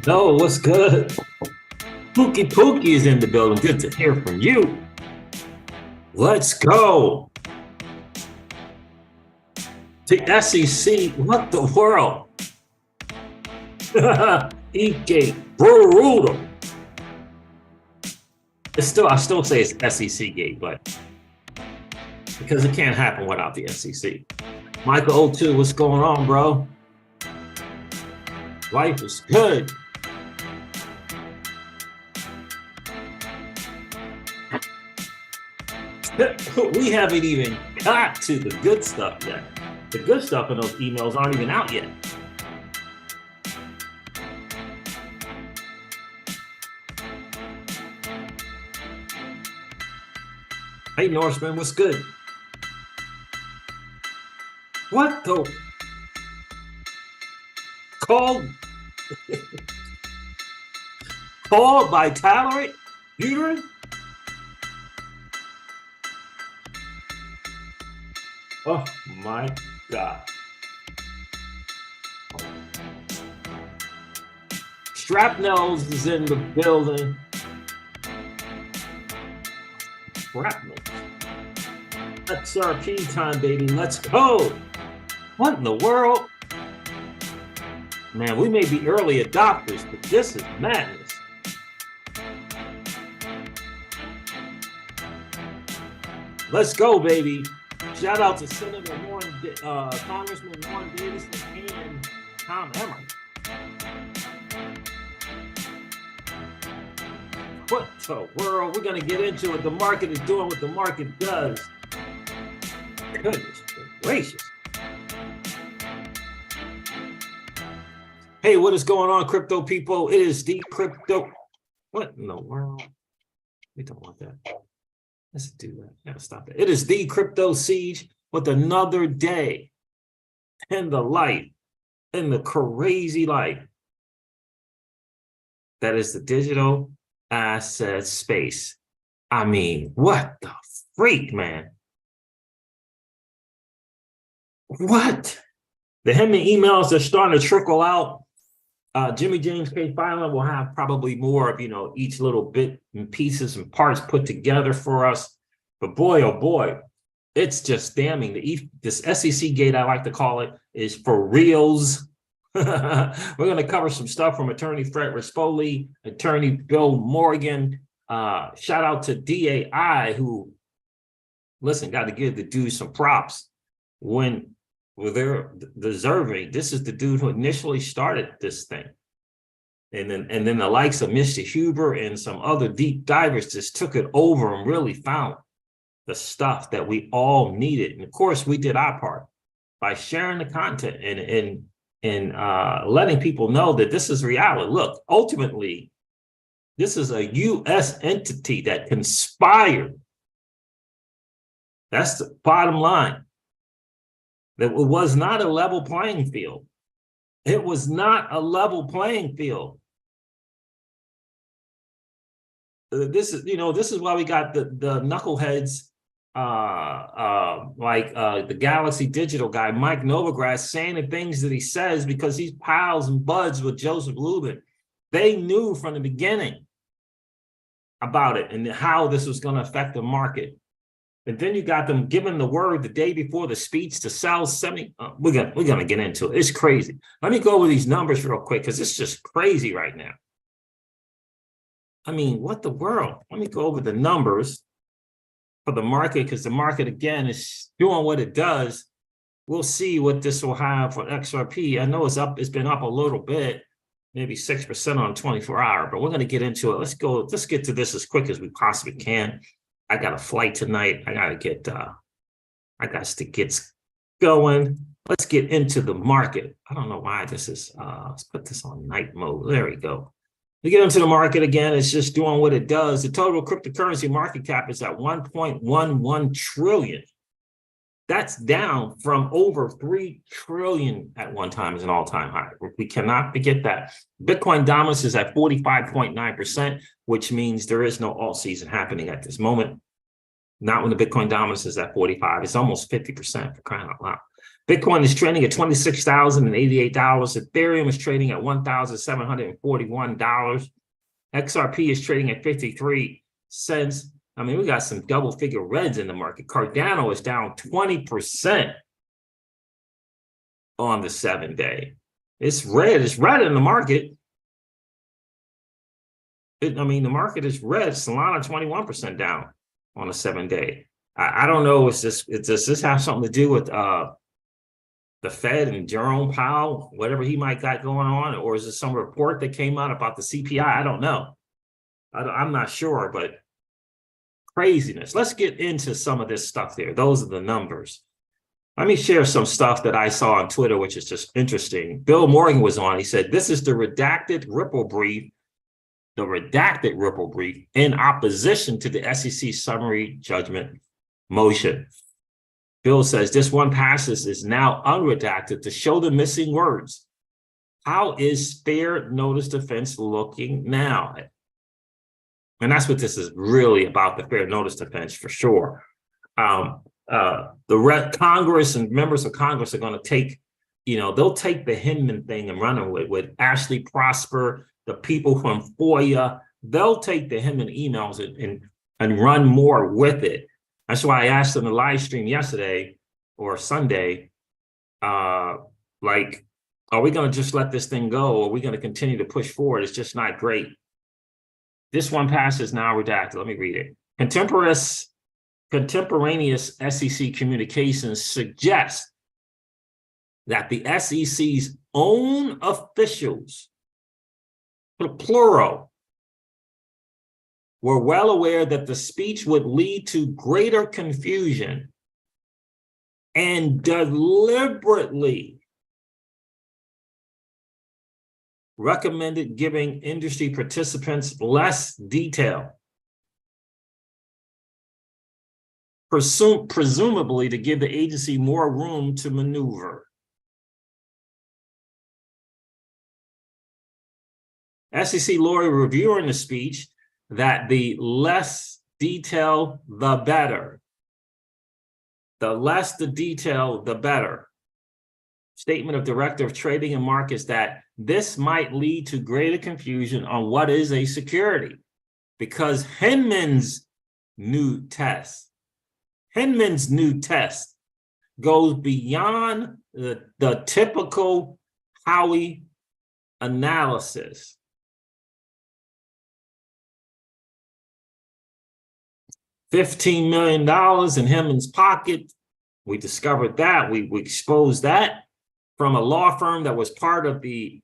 No, what's good? Pookie is in the building. Good to hear from you. Let's go. The SEC, what the world? E-gate, brutal. I still say it's SEC gate, but because it can't happen without the SEC. Michael O2, what's going on, bro? Life is good. We haven't even got to the good stuff yet. The good stuff in those emails aren't even out yet. Hey, Norseman, what's good? What the? Called by tolerant uterine? Oh my God. Shrapnels is in the building. Shrapnel. XRP time, baby. Let's go. What in the world? Man, we may be early adopters, but this is madness. Let's go, baby. Shout out to Senator Congressman Warren Davis and Tom Emmer. What the world? We're going to get into it. The market is doing what the market does. Goodness gracious. Hey, what is going on, crypto people? It is the crypto. What in the world? We don't want that. Let's do that. Gotta stop it. It is the crypto siege with another day in the light, in the crazy light. That is the digital asset space. I mean, what the freak, man? What? The Hemming emails are starting to trickle out. Jimmy James K. Filing will have probably more of, each little bit and pieces and parts put together for us. But boy, oh boy, it's just damning. This SEC gate, I like to call it, is for reals. We're going to cover some stuff from Attorney Fred Rispoli, Attorney Bill Morgan. Shout out to DAI, who, listen, got to give the dude some props when they're deserving. This is the dude who initially started this thing. And then the likes of Mr. Huber and some other deep divers just took it over and really found the stuff that we all needed. And of course, we did our part by sharing the content and letting people know that this is reality. Look, ultimately, this is a U.S. entity that conspired. That's the bottom line. That it was not a level playing field. It was not a level playing field. This is why we got the knuckleheads like the Galaxy Digital guy, Mike Novogratz, saying the things that he says because he's pals and buds with Joseph Lubin. They knew from the beginning about it and how this was going to affect the market. And then you got them giving the word the day before the speech to sell 70. We're gonna get into it. It's crazy. Let me go over these numbers real quick because it's just crazy right now. I mean, what the world? Let me go over the numbers for the market because the market again is doing what it does. We'll see what this will have for XRP. I know it's up. It's been up a little bit, maybe 6% on 24-hour. But we're gonna get into it. Let's go. Let's get to this as quick as we possibly can. I got a flight tonight. I got to get going. Let's get into the market. I don't know why this is, let's put this on night mode. There we go. We get into the market again. It's just doing what it does. The total cryptocurrency market cap is at 1.11 trillion. That's down from over 3 trillion at one time as an all-time high. We cannot forget that. Bitcoin dominance is at 45.9%, which means there is no alt season happening at this moment. Not when the Bitcoin dominance is at 45. It's almost 50% for crying out loud. Bitcoin is trading at $26,088. Ethereum is trading at $1,741. XRP is trading at 53 cents. I mean, we got some double figure reds in the market. Cardano is down 20% on the 7-day. It's red. It's red in the market. I mean, the market is red. Solana 21% down on a 7-day. I don't know. Does this have something to do with the Fed and Jerome Powell, whatever he might got going on, or is it some report that came out about the CPI? I don't know. I'm not sure, but craziness. Let's get into some of this stuff there. Those are the numbers. Let me share some stuff that I saw on Twitter, which is just interesting. Bill Morgan was on. He said, this is the redacted Ripple brief, in opposition to the SEC summary judgment motion. Bill says this one passage is now unredacted to show the missing words. How is fair notice defense looking now? And that's what this is really about, the fair notice defense for sure. Congress and members of Congress are going to take, they'll take the Hinman thing and run with Ashley Prosper, the people from FOIA. They'll take the Hinman emails and run more with it. That's why I asked in the live stream yesterday or Sunday, are we going to just let this thing go, or are we going to continue to push forward? It's just not great. This one passage is now redacted. Let me read it. Contemporaneous SEC communications suggest that the SEC's own officials, plural, were well aware that the speech would lead to greater confusion and deliberately recommended giving industry participants less detail, presumably to give the agency more room to maneuver. SEC lawyer reviewing the speech that the less detail, the better. The less the detail, the better. Statement of Director of Trading and Markets that this might lead to greater confusion on what is a security, because Hinman's new test goes beyond the typical Howey analysis. $15 million in Hinman's pocket. We discovered that. We exposed that from a law firm that was part of the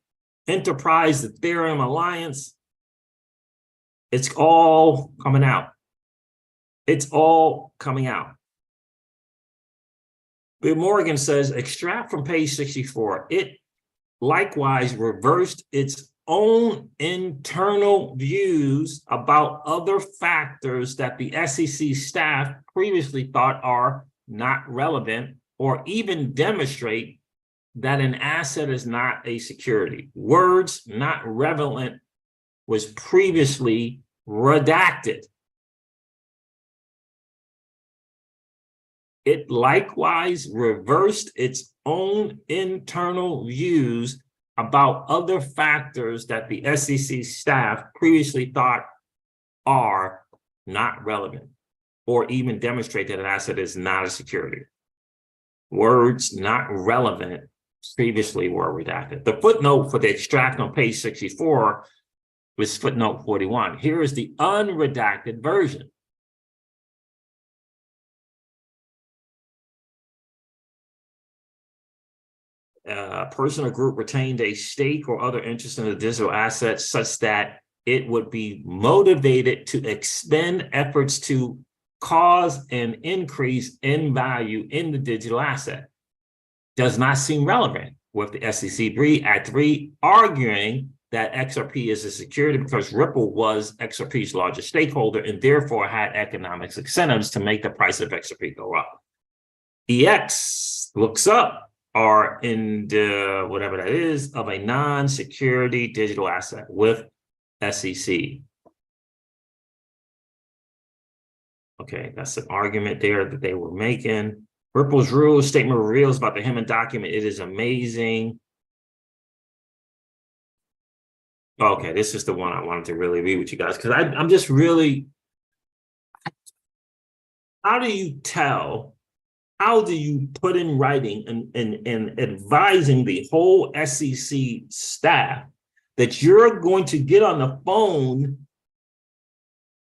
Enterprise Ethereum Alliance. It's all coming out. It's all coming out. Bill Morgan says, extract from page 64, it likewise reversed its own internal views about other factors that the SEC staff previously thought are not relevant, or even demonstrate that an asset is not a security. Words not relevant was previously redacted. It likewise reversed its own internal views about other factors that the SEC staff previously thought are not relevant, or even demonstrate that an asset is not a security. Words not relevant previously were redacted. The footnote for the extract on page 64 was footnote 41. Here is the unredacted version. A person or group retained a stake or other interest in the digital asset such that it would be motivated to expend efforts to cause an increase in value in the digital asset. Does not seem relevant, with the SEC at 3 arguing that XRP is a security because Ripple was XRP's largest stakeholder and therefore had economic incentives to make the price of XRP go up. EX looks up are in the, whatever that is, of a non-security digital asset with SEC. Okay, that's an argument there that they were making. Ripple's rules statement reveals about the Hammond document. It is amazing. Okay, this is the one I wanted to really read with you guys, because I'm just really, how do you tell, how do you put in writing and advising the whole SEC staff that you're going to get on the phone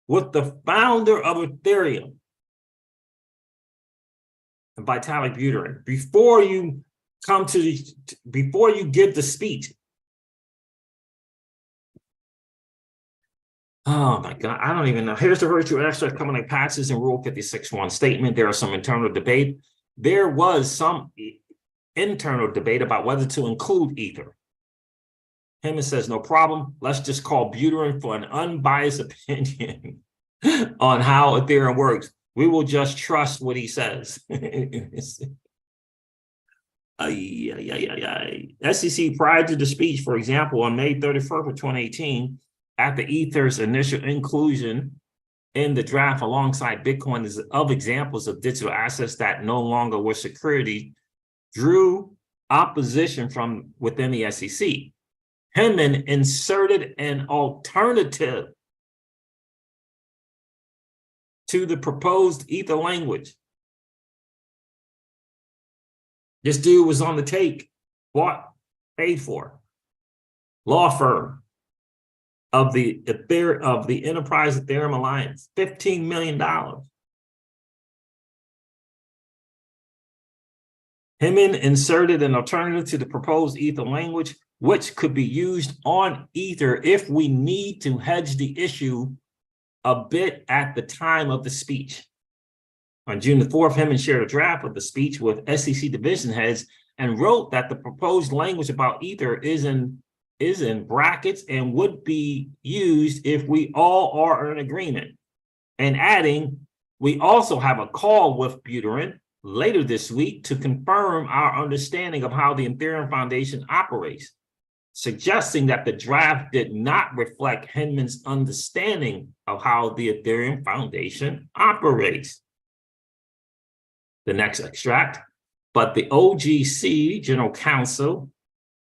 with the founder of Ethereum, Vitalik Buterin, before you come to the, before you give the speech? Oh my God, I don't even know. Here's the virtual extract coming like passes in Rule 56.1 statement. There are some internal debate. There was some internal debate about whether to include Ether. Hammond says, no problem. Let's just call Buterin for an unbiased opinion on how Ethereum works. We will just trust what he says. SEC prior to the speech, for example, on May 31st of 2018, after Ether's initial inclusion in the draft alongside Bitcoin is of examples of digital assets that no longer were security, drew opposition from within the SEC. Hammond inserted an alternative to the proposed Ether language. This dude was on the take, bought, paid for. Law firm of the Enterprise Ethereum Alliance, $15 million. Hammond inserted an alternative to the proposed Ether language, which could be used on Ether if we need to hedge the issue a bit at the time of the speech. On June the 4th, Hammond shared a draft of the speech with SEC division heads and wrote that the proposed language about Ether is in brackets and would be used if we all are in agreement. And adding, we also have a call with Buterin later this week to confirm our understanding of how the Ethereum Foundation operates, suggesting that the draft did not reflect Hammond's understanding of how the Ethereum Foundation operates. The next extract, but the OGC, General Counsel,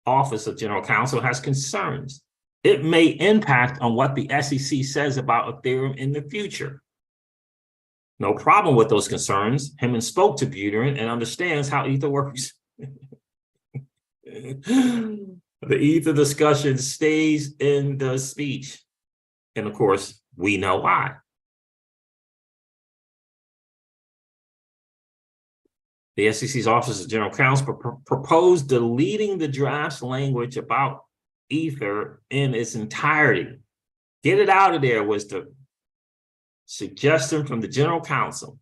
Office of General Counsel, has concerns. It may impact on what the SEC says about Ethereum in the future. No problem with those concerns. Hammond spoke to Buterin and understands how Ether works. The Ether discussion stays in the speech. And of course, we know why. The SEC's Office of General Counsel proposed deleting the draft's language about Ether in its entirety. Get it out of there was the suggestion from the General Counsel.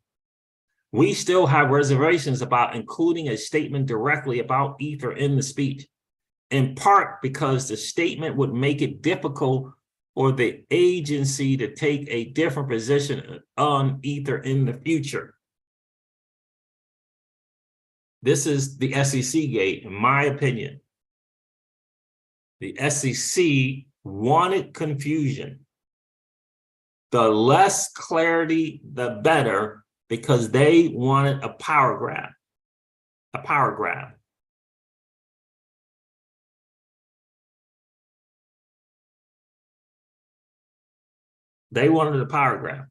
We still have reservations about including a statement directly about Ether in the speech, in part because the statement would make it difficult for the agency to take a different position on Ether in the future. This is the SEC gate, in my opinion. The SEC wanted confusion. The less clarity, the better, because they wanted a power grab. A power grab. They wanted a power grab.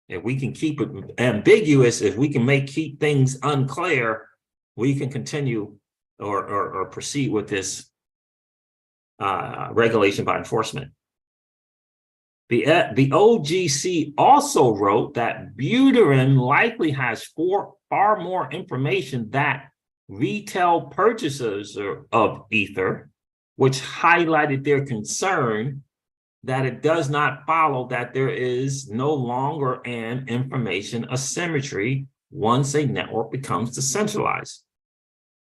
If we can keep it ambiguous, if we can keep things unclear, we can continue or proceed with this regulation by enforcement. The OGC also wrote that Buterin likely has far more information that retail purchasers of Ether, which highlighted their concern that it does not follow that there is no longer an information asymmetry once a network becomes decentralized.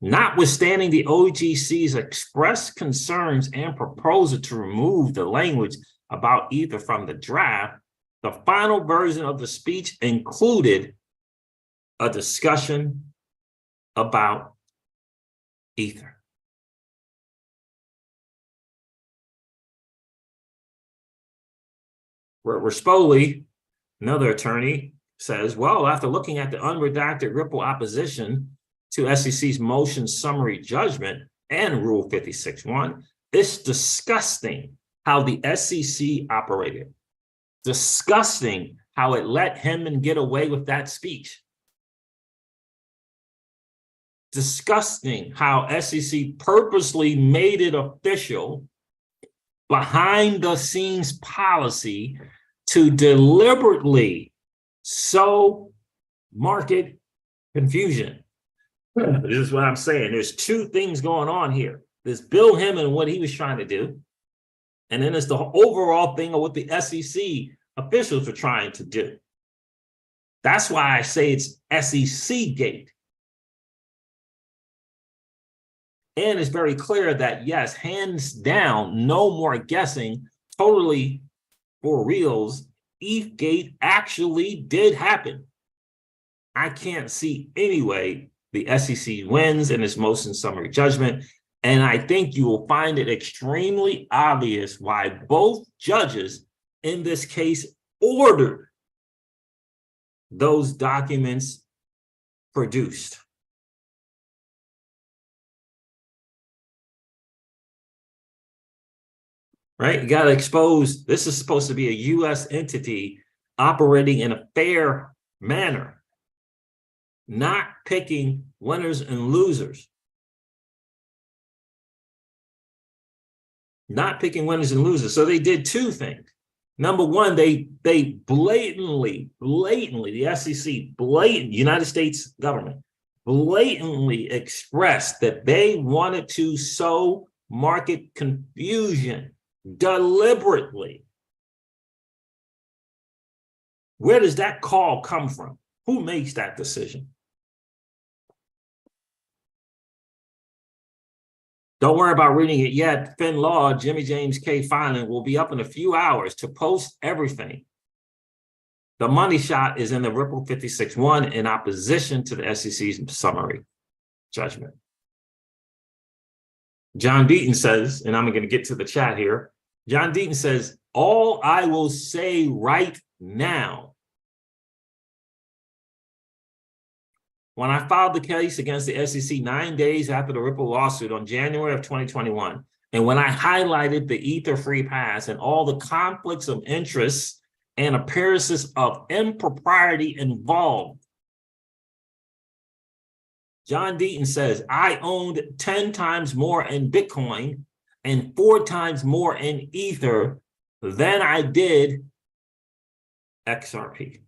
Notwithstanding the OGC's expressed concerns and proposal to remove the language about Ether from the draft, the final version of the speech included a discussion about Ether. Rispoli, another attorney, says, well, after looking at the unredacted Ripple opposition to SEC's motion summary judgment and Rule 56.1, it's disgusting how the SEC operated. Disgusting how it let Hinman get away with that speech. Disgusting how SEC purposely made it official behind the scenes policy to deliberately sow market confusion. This is what I'm saying. There's two things going on here. There's Bill Hinman and what he was trying to do. And then there's the overall thing of what the SEC officials are trying to do. That's why I say it's SEC gate. And it's very clear that, yes, hands down, no more guessing, totally for reals, ETH gate actually did happen. I can't see any way the SEC wins in its motion summary judgment. And I think you will find it extremely obvious why both judges in this case ordered those documents produced. Right? You got to expose, this is supposed to be a U.S. entity operating in a fair manner, not picking winners and losers. Not picking winners and losers. So they did two things. Number one, they blatantly, the SEC, United States government, blatantly expressed that they wanted to sow market confusion deliberately. Where does that call come from? Who makes that decision? Don't worry about reading it yet. FinLaw, Jimmy James K filing will be up in a few hours to post everything. The money shot is in the Ripple 56.1 in opposition to the SEC's summary judgment. John Deaton says, and I'm going to get to the chat here. John Deaton says, all I will say right now, when I filed the case against the SEC 9 days after the Ripple lawsuit on January of 2021, and when I highlighted the Ether free pass and all the conflicts of interest and appearances of impropriety involved, John Deaton says, I owned 10 times more in Bitcoin and 4 times more in Ether than I did XRP.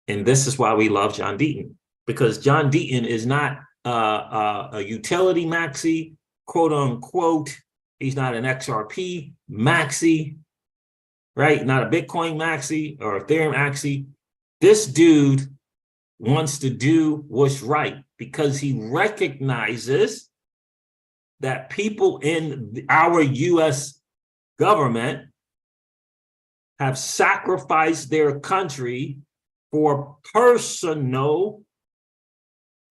And this is why we love John Deaton, because John Deaton is not a utility maxi, quote unquote. He's not an XRP maxi, right? Not a Bitcoin maxi or Ethereum maxi. This dude wants to do what's right because he recognizes that people in our U.S. government have sacrificed their country for personal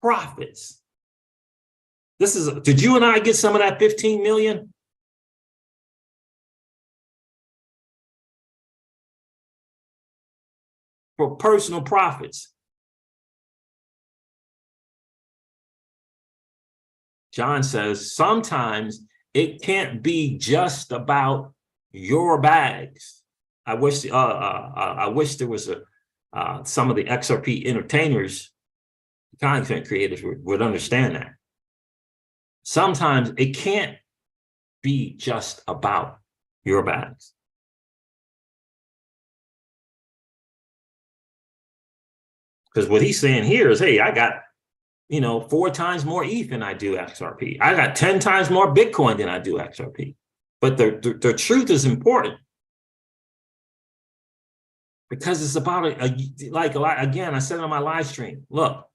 profits. This is, did you and I get some of that 15 million? For personal profits. John says, sometimes it can't be just about your bags. I wish there was some of the XRP entertainers, content creators would understand that. Sometimes it can't be just about your bags. Because what he's saying here is, hey, I got 4 times more ETH than I do XRP. I got 10 times more Bitcoin than I do XRP. But the truth is important because it's about again, I said on my live stream, look,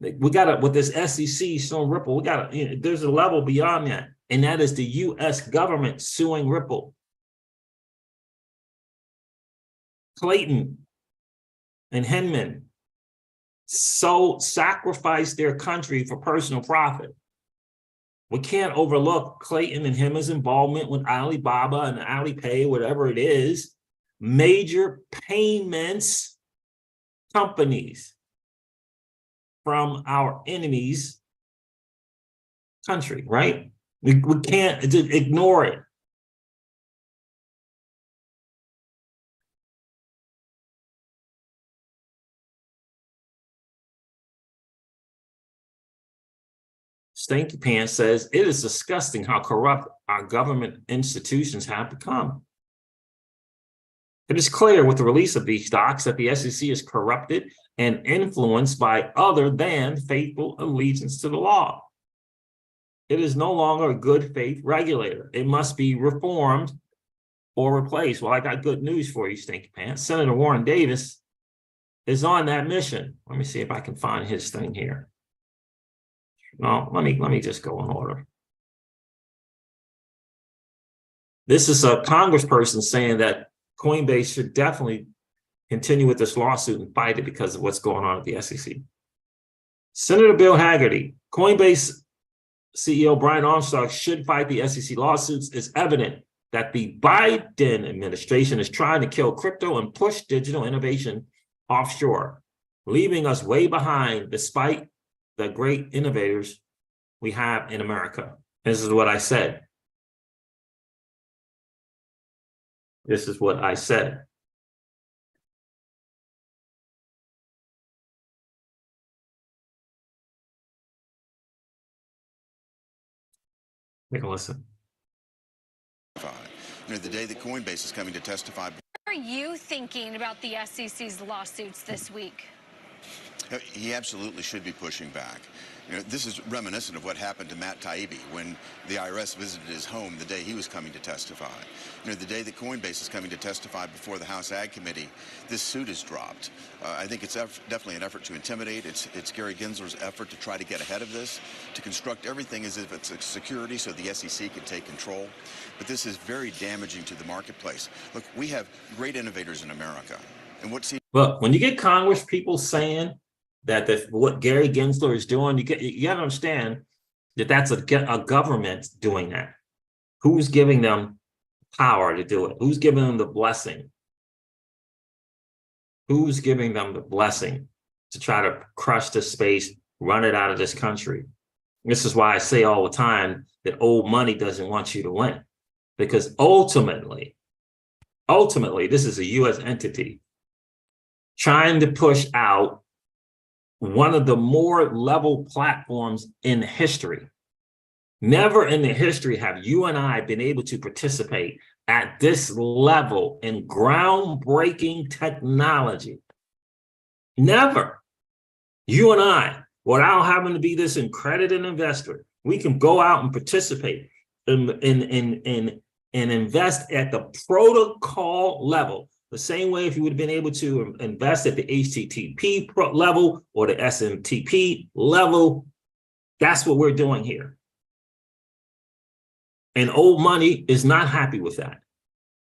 we got to, with this SEC suing Ripple, we got to, there's a level beyond that. And that is the US government suing Ripple. Clayton and Hinman so sacrificed their country for personal profit. We can't overlook Clayton and Hinman's involvement with Alibaba and Alipay, whatever it is, major payments companies from our enemy's country, right? We can't ignore it. Stinky Pants says, it is disgusting how corrupt our government institutions have become. It is clear with the release of these docs that the SEC is corrupted and influenced by other than faithful allegiance to the law. It is no longer a good faith regulator. It must be reformed or replaced. Well, I got good news for you, Stinky Pants. Senator Warren Davis is on that mission. Let me see if I can find his thing here. No, let me just go in order. This is a congressperson saying that Coinbase should definitely continue with this lawsuit and fight it because of what's going on at the SEC. Senator Bill Hagerty, Coinbase CEO Brian Armstrong should fight the SEC lawsuits. It's evident that the Biden administration is trying to kill crypto and push digital innovation offshore, leaving us way behind despite the great innovators we have in America. This is what I said. This is what I said. Take a listen. You know, the day that Coinbase is coming to testify. What are you thinking about the SEC's lawsuits this week? He absolutely should be pushing back. You know, this is reminiscent of what happened to Matt Taibbi when the IRS visited his home the day he was coming to testify. You know, the day that Coinbase is coming to testify before the House Ag Committee, this suit is dropped. I think it's definitely an effort to intimidate. It's Gary Gensler's effort to try to get ahead of this, to construct everything as if it's a security so the SEC can take control. But this is very damaging to the marketplace. Look, we have great innovators in America. And what seems— Look, when you get Congress people saying that what Gary Gensler is doing, you got to understand that that's a government doing that. Who's giving them power to do it? Who's giving them the blessing? Who's giving them the blessing to try to crush this space, run it out of this country? This is why I say all the time that old money doesn't want you to win, because ultimately, this is a U.S. entity trying to push out one of the more level platforms in history. Never in the history have you and I been able to participate at this level in groundbreaking technology. Never. You and I, without having to be this accredited investor, we can go out and participate and invest at the protocol level. The same way if you would have been able to invest at the HTTP level or the SMTP level, that's what we're doing here. And old money is not happy with that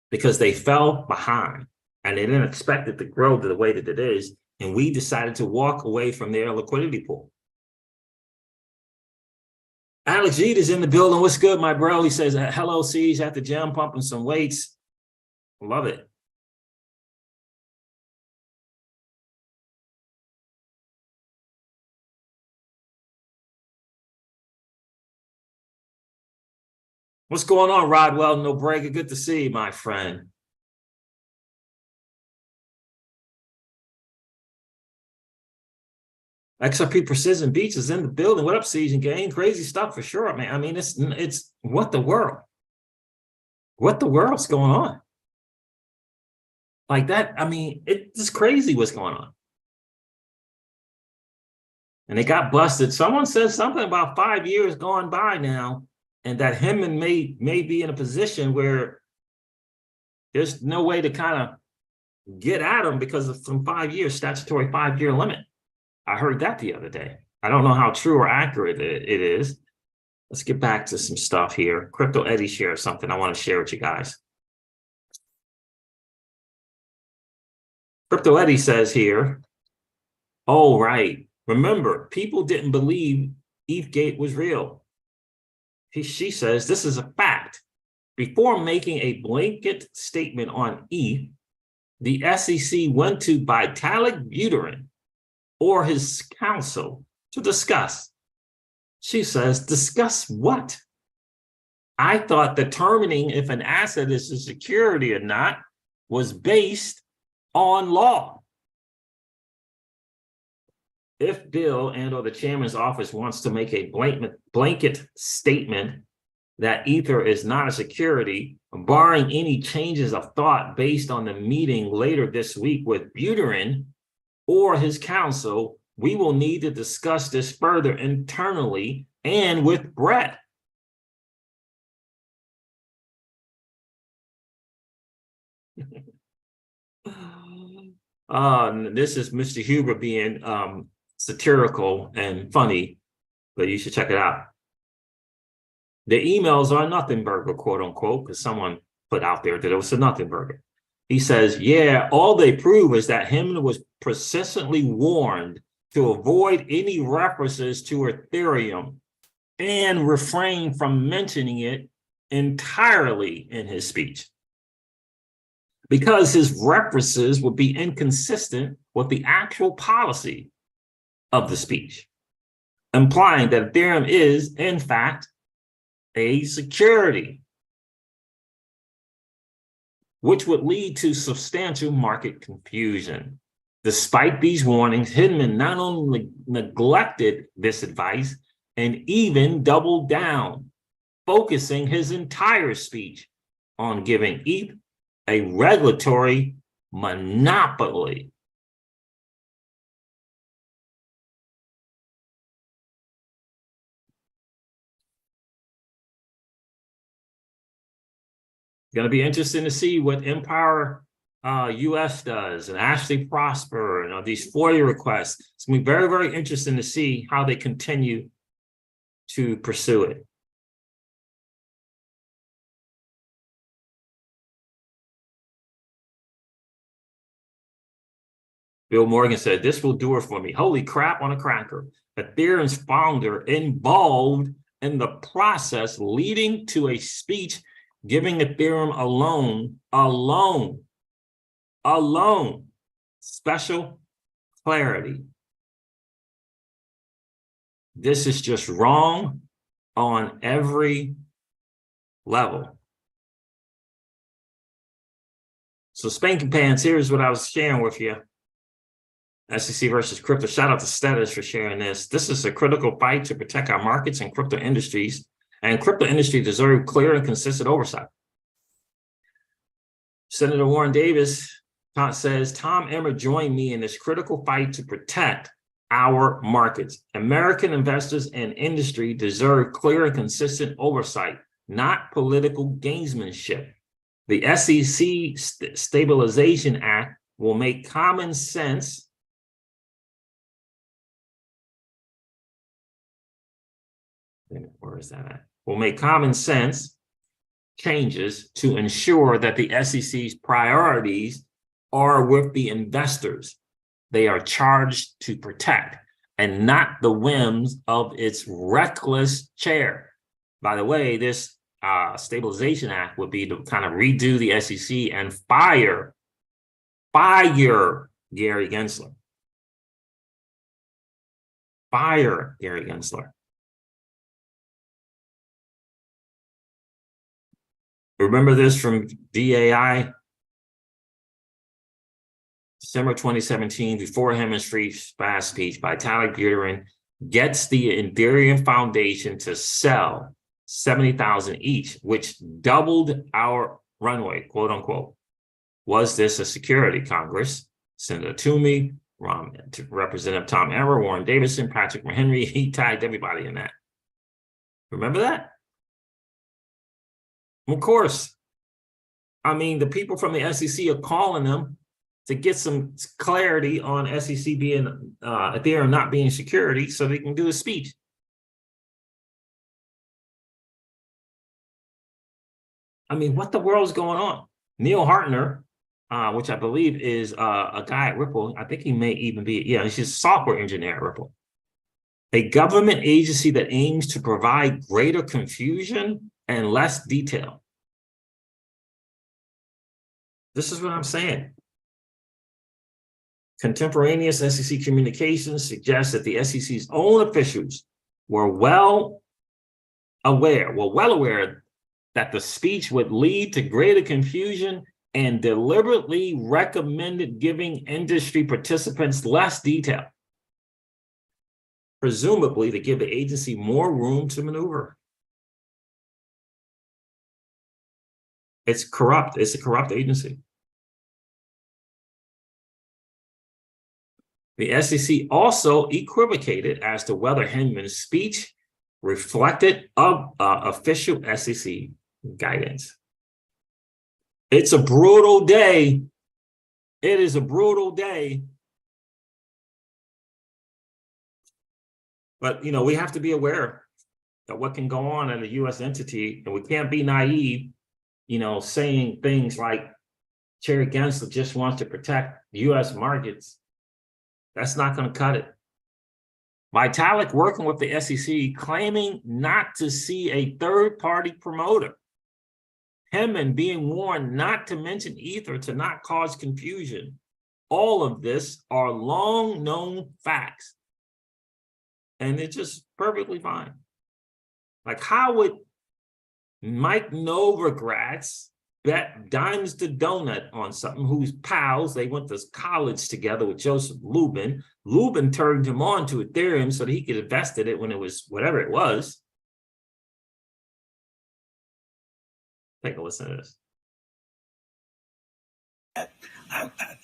because they fell behind and they didn't expect it to grow the way that it is. And we decided to walk away from their liquidity pool. Alex Jeet is in the building. What's good, my bro? He says, hello, Siege, at the gym, pumping some weights. Love it. What's going on, Rodwell? No breaker. Good to see you, my friend. XRP Precision Beats is in the building. What up, Siege and Gang? Crazy stuff for sure, man. I mean, it's what the world? What the world's going on? Like that, I mean, it's crazy what's going on. And they got busted. Someone said something about 5 years gone by now, and that Hinman may be in a position where there's no way to kind of get at him because of some 5 years, statutory 5-year limit. I heard that the other day. I don't know how true or accurate it is. Let's get back to some stuff here. Crypto Eddie shares something I want to share with you guys. Crypto Eddie says here, oh, right. Remember, people didn't believe ETHgate was real. She says this is a fact. Before making a blanket statement on ETH, the SEC went to Vitalik Buterin or his counsel to discuss. She says, discuss what? I thought determining if an asset is a security or not was based on law. If Bill and or the chairman's office wants to make a blanket statement that Ether is not a security, barring any changes of thought based on the meeting later this week with Buterin or his counsel, we will need to discuss this further internally and with Brett. This is Mr. Huber being satirical and funny, but you should check it out. The emails are nothing burger, quote unquote, because someone put out there that it was a nothing burger. He says, yeah, all they prove is that Hemingway was persistently warned to avoid any references to Ethereum and refrain from mentioning it entirely in his speech, because his references would be inconsistent with the actual policy of the speech, implying that Ethereum is, in fact, a security, which would lead to substantial market confusion. Despite these warnings, Hinman not only neglected this advice and even doubled down, focusing his entire speech on giving ETH a regulatory monopoly. Going to be interesting to see what Empower US does and Ashley Prosper and these FOIA requests. It's going to be very, very interesting to see how they continue to pursue it. Bill Morgan said, this will do it for me. Holy crap on a cracker. Ethereum's founder involved in the process leading to a speech giving Ethereum alone, special clarity. This is just wrong on every level. So spanking pants, here's what I was sharing with you. SEC versus crypto. Shout out to Status for sharing this. This is a critical fight to protect our markets and crypto industries. And crypto industry deserve clear and consistent oversight. Senator Warren Davis says, Tom Emmer joined me in this critical fight to protect our markets. American investors and industry deserve clear and consistent oversight, not political gamesmanship. The SEC Stabilization Act will make common sense where is that at? Will make common sense changes to ensure that the SEC's priorities are with the investors they are charged to protect and not the whims of its reckless chair. By the way, this Stabilization Act would be to kind of redo the SEC and fire Gary Gensler. Fire Gary Gensler. Remember this from DAI, December 2017, before Hemingway's free fast speech, Vitalik Buterin gets the Ethereum Foundation to sell 70,000 each, which doubled our runway, quote unquote. Was this a security, Congress? Senator Toomey, Representative Tom Emmer, Warren Davidson, Patrick McHenry, he tagged everybody in that. Remember that? Of course. I mean, the people from the SEC are calling them to get some clarity on SEC being Ethereum not being security so they can do a speech. I mean, what the world is going on? Neil Hartner, which I believe is a guy at Ripple. I think he may even be, he's a software engineer at Ripple. A government agency that aims to provide greater confusion and less detail. This is what I'm saying. Contemporaneous SEC communications suggests that the SEC's own officials were well aware that the speech would lead to greater confusion and deliberately recommended giving industry participants less detail, presumably to give the agency more room to maneuver. It's corrupt. It's a corrupt agency. The SEC also equivocated as to whether Hinman's speech reflected official SEC guidance. It's a brutal day. It is a brutal day. But, you know, we have to be aware of what can go on in a U.S. entity, and we can't be naive, you know, saying things like Chair Gensler just wants to protect U.S. markets. That's not going to cut it. Vitalik working with the SEC, claiming not to see a third-party promoter. Hinman being warned not to mention Ether to not cause confusion. All of this are long-known facts. And it's just perfectly fine. Like, how would Mike Novogratz bet dimes to donut on something whose pals, they went to college together with Joseph Lubin. Lubin turned him on to Ethereum so that he could invest in it when it was whatever it was. Take a listen to this.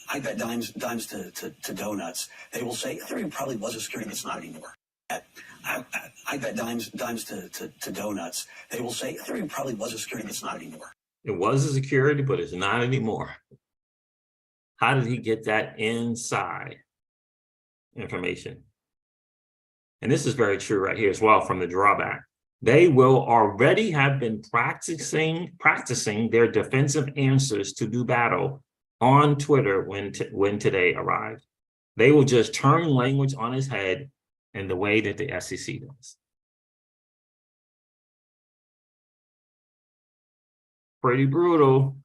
I bet dimes to donuts. They will say Ethereum probably was a security, but it's not anymore. I bet dimes to donuts. They will say Ethereum probably was a security, but it's not anymore. It was a security, but it's not anymore. How did he get that inside information? And this is very true right here as well from the drawback. They will already have been practicing their defensive answers to do battle on Twitter when today arrived. They will just turn language on its head in the way that the SEC does. Pretty brutal.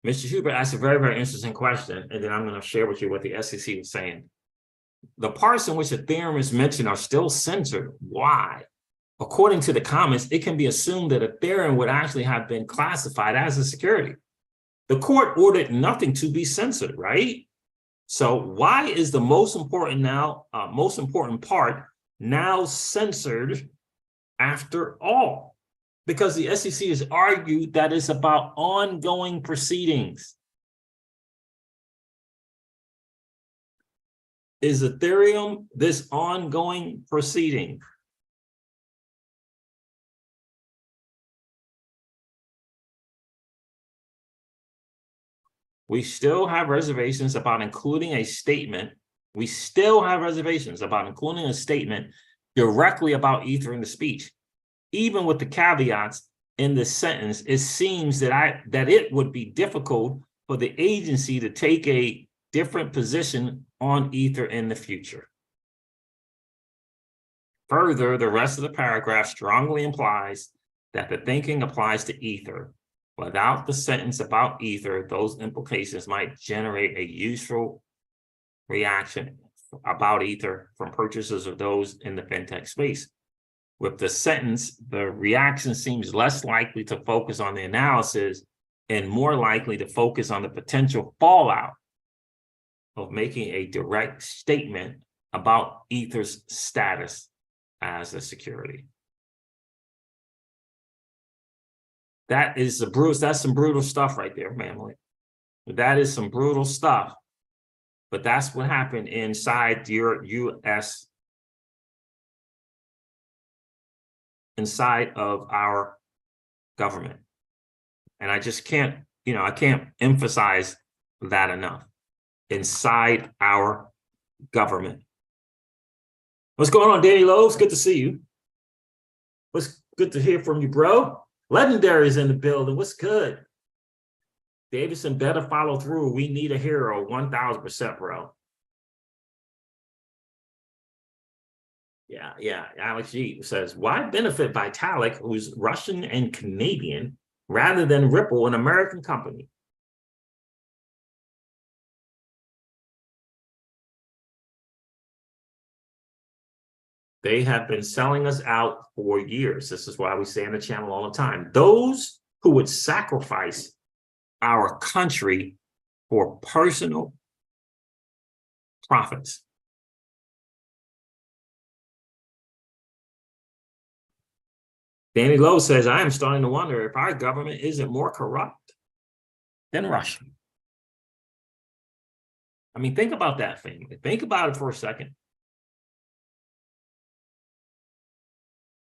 Mr. Hubert asked a very, very interesting question, and then I'm going to share with you what the SEC is saying. The parts in which Ethereum is mentioned are still censored. Why? According to the comments, it can be assumed that Ethereum would actually have been classified as a security. The court ordered nothing to be censored, right? So why is the most important part now censored after all? Because the SEC has argued that it's about ongoing proceedings. Is Ethereum this ongoing proceeding? We still have reservations about including a statement. We still have reservations about including a statement directly about Ether in the speech. Even with the caveats in the sentence, it seems that it would be difficult for the agency to take a different position on Ether in the future. Further, the rest of the paragraph strongly implies that the thinking applies to Ether. Without the sentence about Ether, those implications might generate a useful reaction about Ether from purchasers of those in the fintech space. With the sentence, the reaction seems less likely to focus on the analysis and more likely to focus on the potential fallout of making a direct statement about Ether's status as a security. That's some brutal stuff right there, man. That is some brutal stuff. But that's what happened inside your U.S., inside of our government. And I just can't, I can't emphasize that enough. Inside our government. What's going on, Danny Lowe's? Good to see you. What's good to hear from you, bro? Legendary's in the building. What's good? Davidson better follow through. We need a hero, 1000%, bro. Yeah. Alex G says, why benefit Vitalik, who's Russian and Canadian, rather than Ripple, an American company? They have been selling us out for years. This is why we say on the channel all the time, those who would sacrifice our country for personal profits. Danny Lowe says, I am starting to wonder if our government isn't more corrupt than Russia. I mean, think about that, family. Think about it for a second.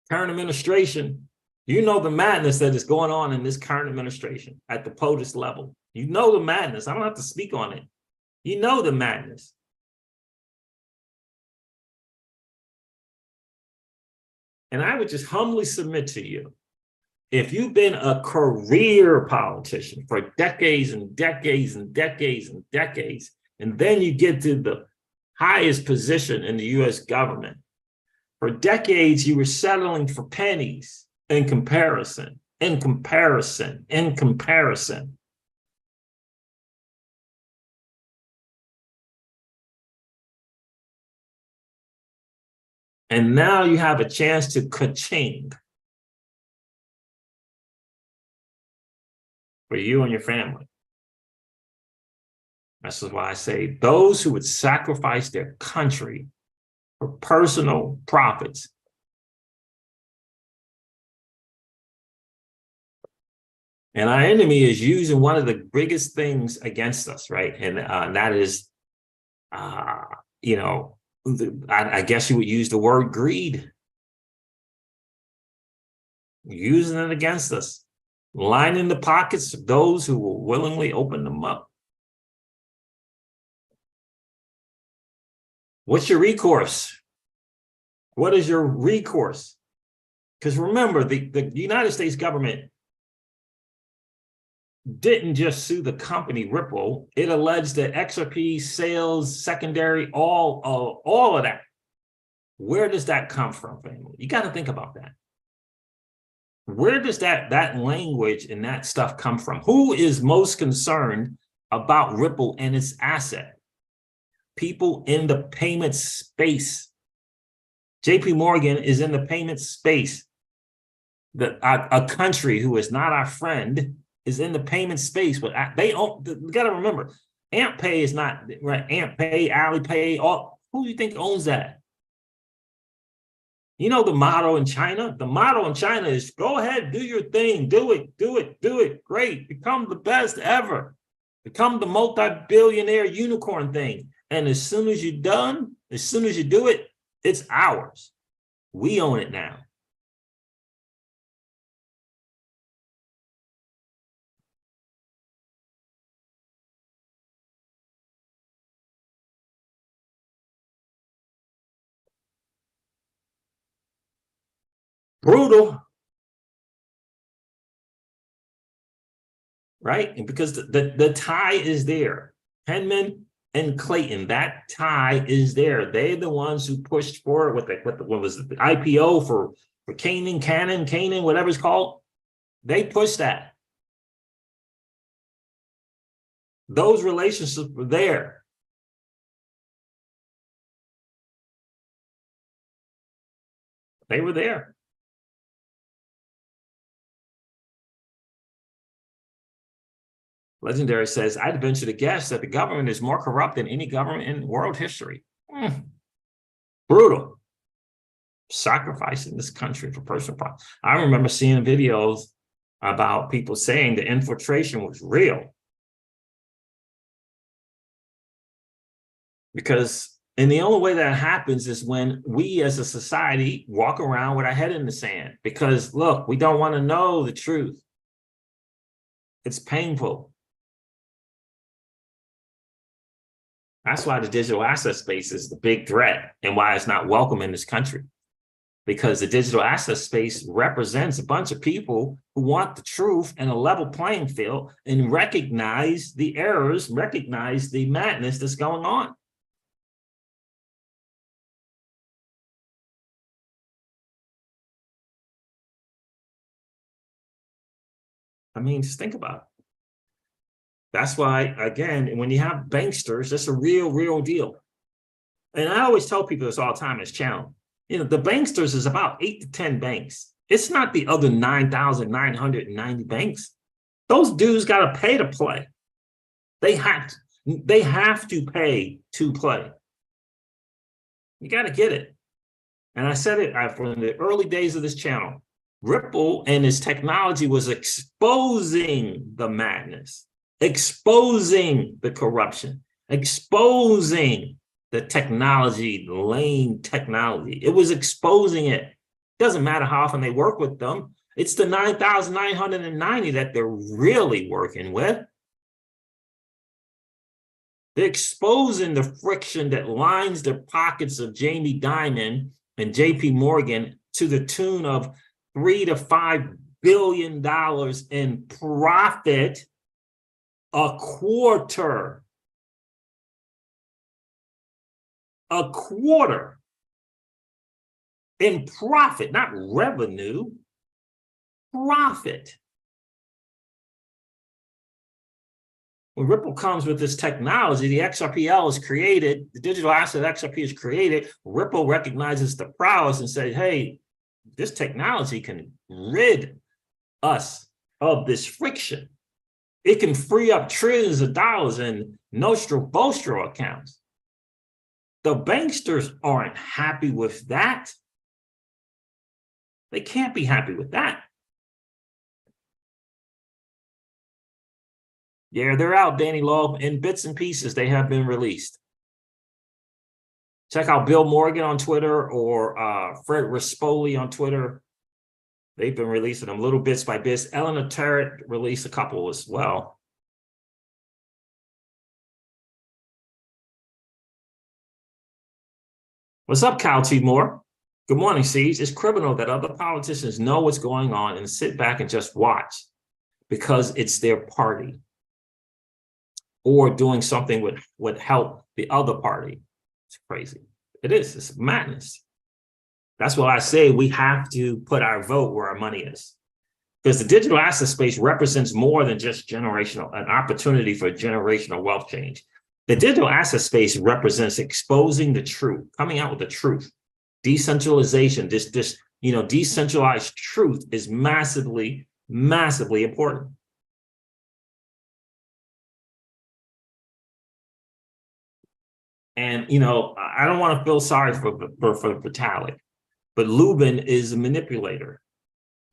Current administration, you know the madness that is going on in this current administration at the POTUS level. You know the madness. I don't have to speak on it. You know the madness. And I would just humbly submit to you, if you've been a career politician for decades and decades and decades and decades, and then you get to the highest position in the US government, for decades you were settling for pennies in comparison. And now you have a chance to ka-ching for you and your family. This is why I say those who would sacrifice their country for personal profits. And our enemy is using one of the biggest things against us, right? And that is, you know, I guess you would use the word greed. Using it against us, lining the pockets of those who will willingly open them up. What's your recourse? What is your recourse? Because remember, the United States government didn't just sue the company Ripple. It alleged that XRP sales, secondary, all of that. Where does that come from, family? You got to think about that. Where does that language and that stuff come from? Who is most concerned about Ripple and its asset? People in the payment space. JP Morgan is in the payment space. A country who is not our friend is in the payment space, but they own. You got to remember, AmpPay is not right. AmpPay, Alipay, who do you think owns that? You know the motto in China? The motto in China is go ahead, do your thing, do it, great, become the best ever, become the multi-billionaire unicorn thing. And as soon as you're done, as soon as you do it, it's ours. We own it now. Brutal, right? And because the tie is there. Penman and Clayton, that tie is there. They're the ones who pushed for it what was it, the IPO for Canaan, whatever it's called. They pushed that. Those relationships were there. They were there. Legendary says, I'd venture to guess that the government is more corrupt than any government in world history. Brutal. Sacrificing this country for personal profit. I remember seeing videos about people saying the infiltration was real. And the only way that happens is when we as a society walk around with our head in the sand. Because look, we don't want to know the truth. It's painful. That's why the digital asset space is the big threat and why it's not welcome in this country. Because the digital asset space represents a bunch of people who want the truth and a level playing field and recognize the errors, recognize the madness that's going on. I mean, just think about it. That's why, again, when you have banksters, that's a real deal. And I always tell people this all the time in this channel. You know, the banksters is about 8 to 10 banks. It's not the other 9,990 banks. Those dudes got to pay to play. They have to pay to play. You got to get it. And I said it from the early days of this channel. Ripple and its technology was exposing the madness, exposing the corruption, exposing the technology, lame technology. It was exposing it. Doesn't matter how often they work with them. It's the 9,990 that they're really working with. They're exposing the friction that lines the pockets of Jamie Dimon and JP Morgan to the tune of $3 to $5 billion in profit a quarter. A quarter in profit, not revenue, profit. When Ripple comes with this technology, the XRPL is created, the digital asset XRP is created, Ripple recognizes the prowess and says, hey, this technology can rid us of this friction. It can free up trillions of dollars in Nostro Bostro accounts. The banksters aren't happy with that. They can't be happy with that. Yeah, they're out, Danny Law, in bits and pieces. They have been released. Check out Bill Morgan on Twitter or Fred Rispoli on Twitter. They've been releasing them little bits by bits. Eleanor Tarrant released a couple as well. What's up, Cal T. Moore? Good morning, Siege. It's criminal that other politicians know what's going on and sit back and just watch because it's their party or doing something would help the other party. It's crazy. It is. It's madness. That's why I say we have to put our vote where our money is. Because the digital asset space represents more than just an opportunity for generational wealth change. The digital asset space represents exposing the truth, coming out with the truth. Decentralization, decentralized truth is massively important. And, I don't want to feel sorry for Vitalik, but Lubin is a manipulator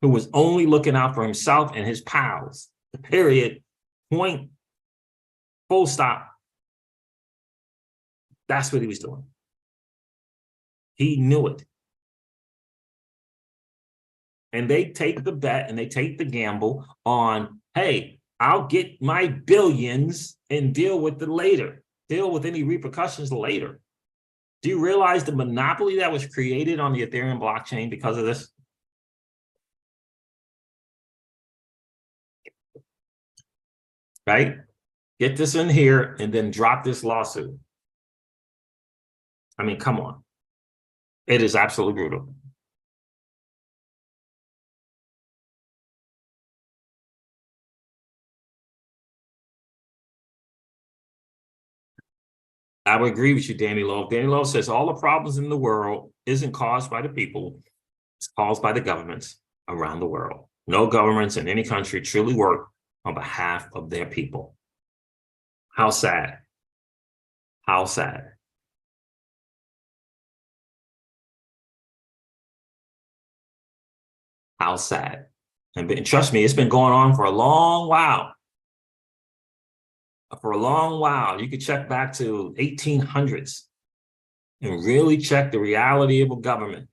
who was only looking out for himself and his pals, period, point, full stop. That's what he was doing. He knew it. And they take the bet and they take the gamble on, hey, I'll get my billions and deal with it later. Deal with any repercussions later. Do you realize the monopoly that was created on the Ethereum blockchain because of this? Right? Get this in here and then drop this lawsuit. I mean, come on. It is absolutely brutal. I would agree with you, Danny Lowe. Danny Lowe says all the problems in the world isn't caused by the people. It's caused by the governments around the world. No governments in any country truly work on behalf of their people. How sad. How sad. How sad. And trust me, it's been going on for a long while. For a long while. You could check back to 1800s and really check the reality of a government.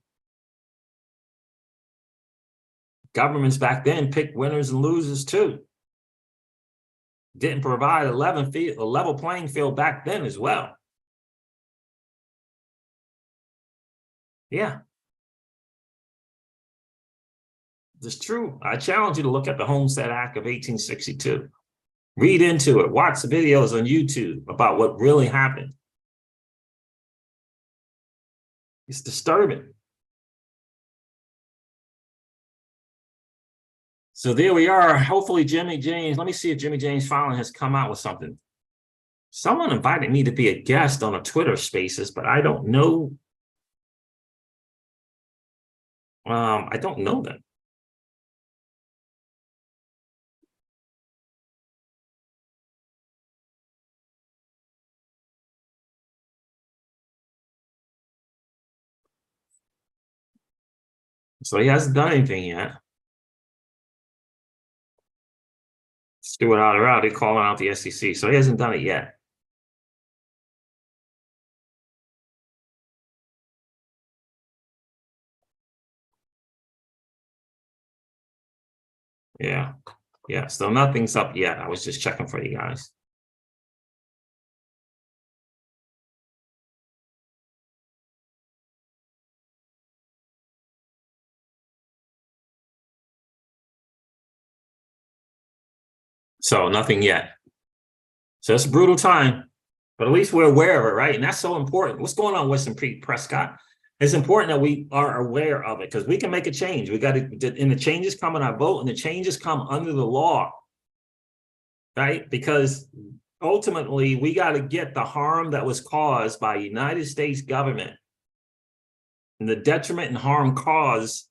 Governments back then picked winners and losers too. Didn't provide a level playing field back then as well. Yeah. It's true. I challenge you to look at the Homestead Act of 1862. Read into it. Watch the videos on YouTube about what really happened. It's disturbing. So there we are. Hopefully Jimmy James, let me see if Jimmy James Fallon has come out with something. Someone invited me to be a guest on a Twitter Spaces, but I don't know. I don't know them. So he hasn't done anything yet. Stuart Alderado, they're calling out the SEC. So he hasn't done it yet. Yeah. Yeah. So nothing's up yet. I was just checking for you guys. So nothing yet. So it's a brutal time, but at least we're aware of it, right? And that's so important. What's going on, Winston Prescott? It's important that we are aware of it because we can make a change. We got to, and the changes come in our vote, and the changes come under the law, right? Because ultimately, we got to get the harm that was caused by the United States government and the detriment and harm caused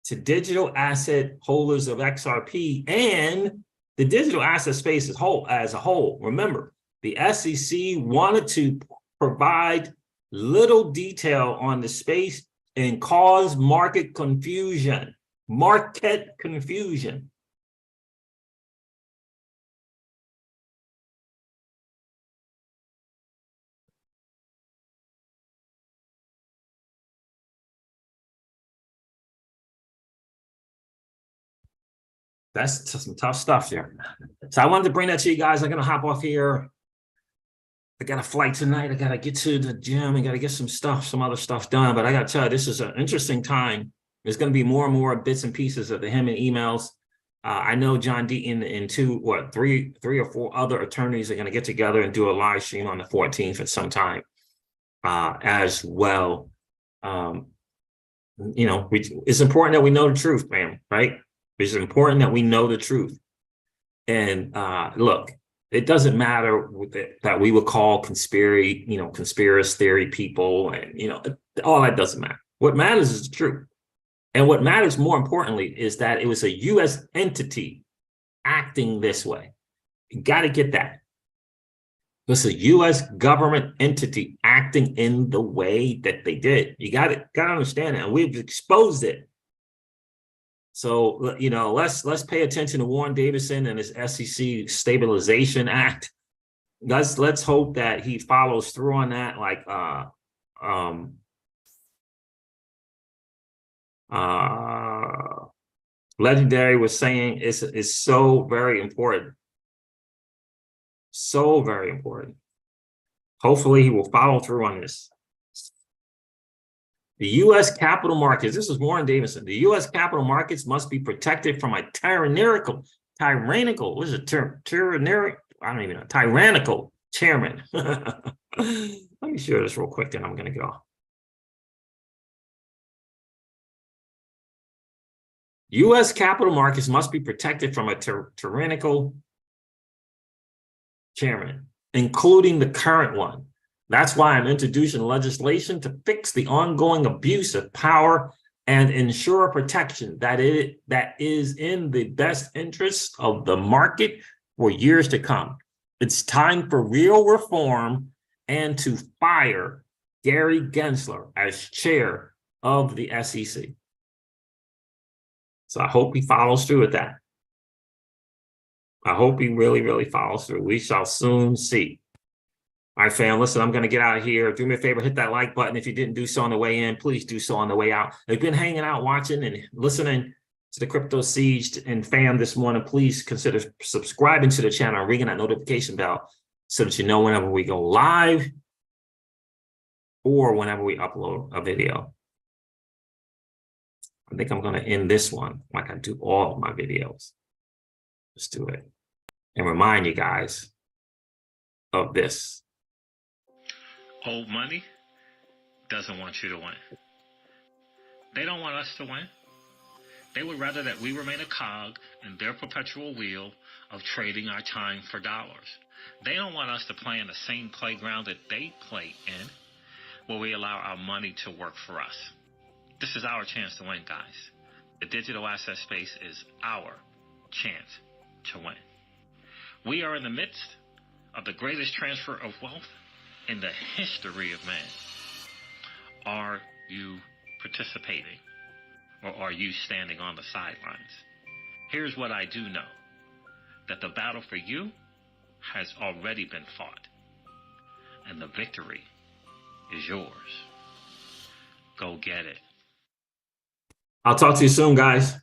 to digital asset holders of XRP and the digital asset space as a whole. Remember, the SEC wanted to provide little detail on the space and cause market confusion. Market confusion. That's some tough stuff here. So I wanted to bring that to you guys. I'm going to hop off here. I got a flight tonight. I got to get to the gym. I got to get some other stuff done. But I got to tell you, this is an interesting time. There's going to be more and more bits and pieces of the Hammond emails. I know John Deaton and three or four other attorneys are going to get together and do a live stream on the 14th at some time as well. You know, it's important that we know the truth, man, right? It's important that we know the truth. And look, it doesn't matter that we would call conspiracy theory people, and all that doesn't matter. What matters is the truth. And what matters more importantly is that it was a U.S. entity acting this way. You got to get that. It was a U.S. government entity acting in the way that they did. You got to understand that. And we've exposed it. So, let's pay attention to Warren Davidson and his SEC Stabilization Act. Let's hope that he follows through on that. Like Legendary was saying, is so very important. So very important. Hopefully he will follow through on this. The U.S. capital markets, this is Warren Davidson. The U.S. capital markets must be protected from a tyrannical, what is it? Tyrannical, I don't even know, tyrannical chairman. Let me share this real quick, then I'm going to go. U.S. capital markets must be protected from a tyrannical chairman, including the current one. That's why I'm introducing legislation to fix the ongoing abuse of power and ensure protection that is in the best interest of the market for years to come. It's time for real reform and to fire Gary Gensler as chair of the SEC. So I hope he follows through with that. I hope he really, really follows through. We shall soon see. All right, fam, listen, I'm going to get out of here. Do me a favor, hit that like button. If you didn't do so on the way in, please do so on the way out. If you've been hanging out, watching and listening to the Crypto Siege and fam this morning, please consider subscribing to the channel and ringing that notification bell so that you know whenever we go live or whenever we upload a video. I think I'm going to end this one like I do all of my videos. Let's do it. And remind you guys of this. Old money doesn't want you to win. They don't want us to win. They would rather that we remain a cog in their perpetual wheel of trading our time for dollars. They don't want us to play in the same playground that they play in, where we allow our money to work for us. This is our chance to win, guys. The digital asset space is our chance to win. We are in the midst of the greatest transfer of wealth in the history of man. Are you participating, or are you standing on the sidelines? Here's what I do know, that the battle for you has already been fought, and the victory is yours. Go get it. I'll talk to you soon, guys.